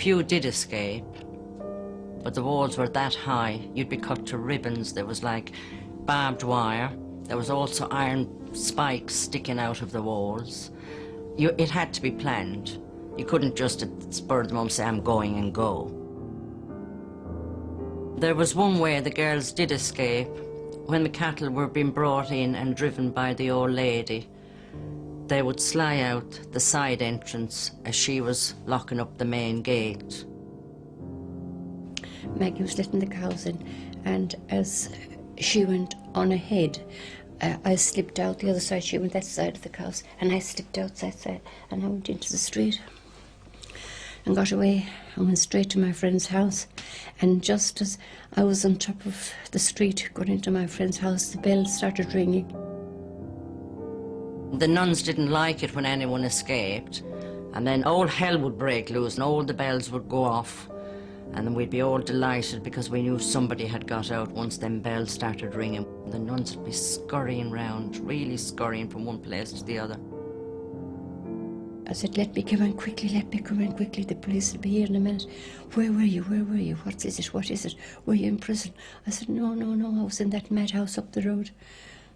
few did escape, but the walls were that high, you'd be cut to ribbons. There was like barbed wire. There was also iron spikes sticking out of the walls. It had to be planned. You couldn't just at the spur of the moment say, I'm going, and go. There was one way the girls did escape. When the cattle were being brought in and driven by the old lady, they would sly out the side entrance as she was locking up the main gate. Maggie was letting the cows in, and as she went on ahead, I slipped out the other side. She went that side of the cows, and I slipped out that side, and I went into the street and got away and went straight to my friend's house. And just as I was on top of the street going into my friend's house, the bell started ringing. The nuns didn't like it when anyone escaped, and then all hell would break loose and all the bells would go off, and then we'd be all delighted because we knew somebody had got out once them bells started ringing. The nuns would be scurrying round, really scurrying from one place to the other. I said, let me come in quickly, let me come in quickly. The police will be here in a minute. Where were you? Where were you? What is it? What is it? Were you in prison? I said, no, I was in that madhouse up the road.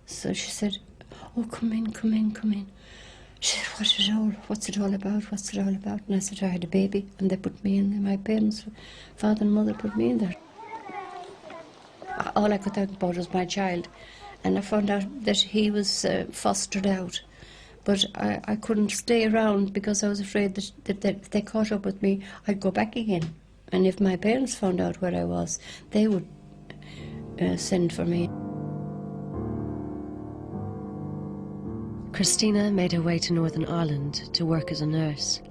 So she said, oh, come in, come in, come in. She said, what's it all about? What's it all about? And I said, I had a baby, and they put me in there. My parents, father and mother, put me in there. All I could think about was my child. And I found out that he was fostered out. But I couldn't stay around because I was afraid that if they caught up with me, I'd go back again. And if my parents found out where I was, they would send for me. Christina made her way to Northern Ireland to work as a nurse.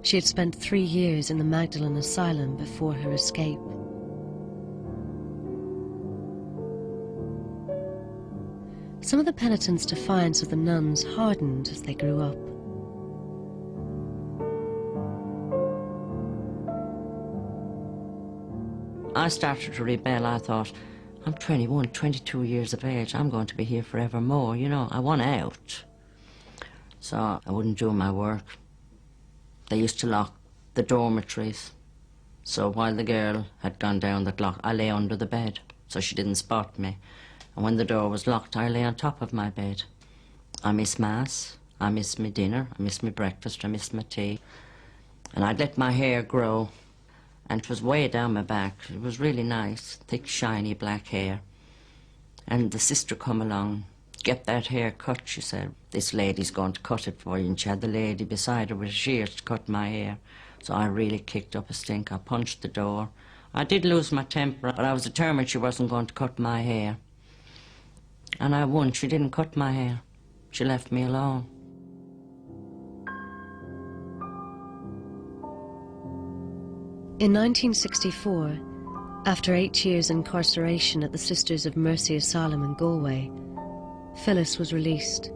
She had spent 3 years in the Magdalene Asylum before her escape. Some of the penitents' defiance of the nuns hardened as they grew up. I started to rebel. I thought, I'm 21, 22 years of age. I'm going to be here forevermore, you know. I want out. So I wouldn't do my work. They used to lock the dormitories. So while the girl had gone down the clock, I lay under the bed so she didn't spot me. And when the door was locked, I lay on top of my bed. I miss Mass, I miss my dinner, I miss my breakfast, I miss my tea. And I'd let my hair grow, and it was way down my back. It was really nice, thick, shiny black hair. And the sister come along, get that hair cut, she said. This lady's going to cut it for you. And she had the lady beside her with shears to cut my hair. So I really kicked up a stink. I punched the door. I did lose my temper, but I was determined she wasn't going to cut my hair. And I won. She didn't cut my hair. She left me alone. In 1964, after 8 years incarceration at the Sisters of Mercy Asylum in Galway, Phyllis was released.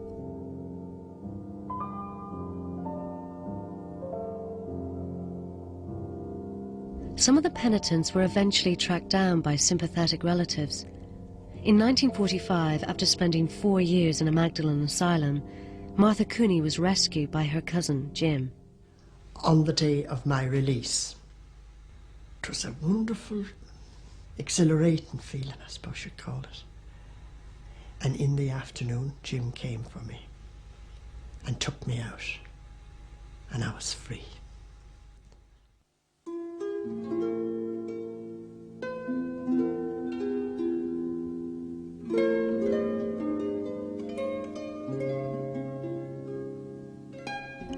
Some of the penitents were eventually tracked down by sympathetic relatives. In 1945, after spending 4 years in a Magdalene asylum, Martha Cooney was rescued by her cousin, Jim. On the day of my release, it was a wonderful, exhilarating feeling, I suppose you'd call it. And in the afternoon, Jim came for me and took me out, and I was free.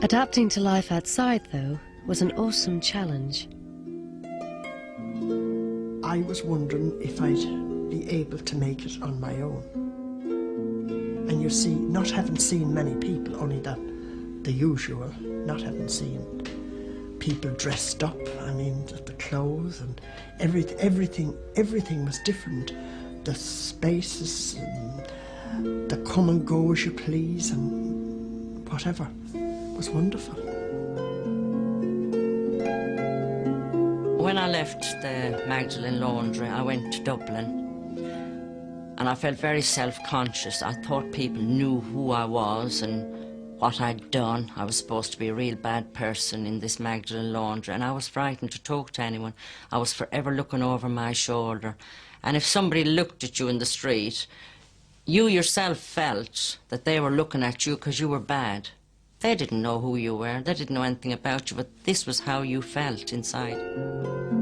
Adapting to life outside, though, was an awesome challenge. I was wondering if I'd be able to make it on my own. And you see, not having seen many people, only the usual, not having seen people dressed up, I mean, the clothes and everything was different. The spaces, and the come and go as you please, and whatever. It was wonderful. When I left the Magdalene Laundry, I went to Dublin. And I felt very self-conscious. I thought people knew who I was, and what I'd done. I was supposed to be a real bad person in this Magdalene laundry, and I was frightened to talk to anyone. I was forever looking over my shoulder. And if somebody looked at you in the street, you yourself felt that they were looking at you because you were bad. They didn't know who you were, they didn't know anything about you, but this was how you felt inside.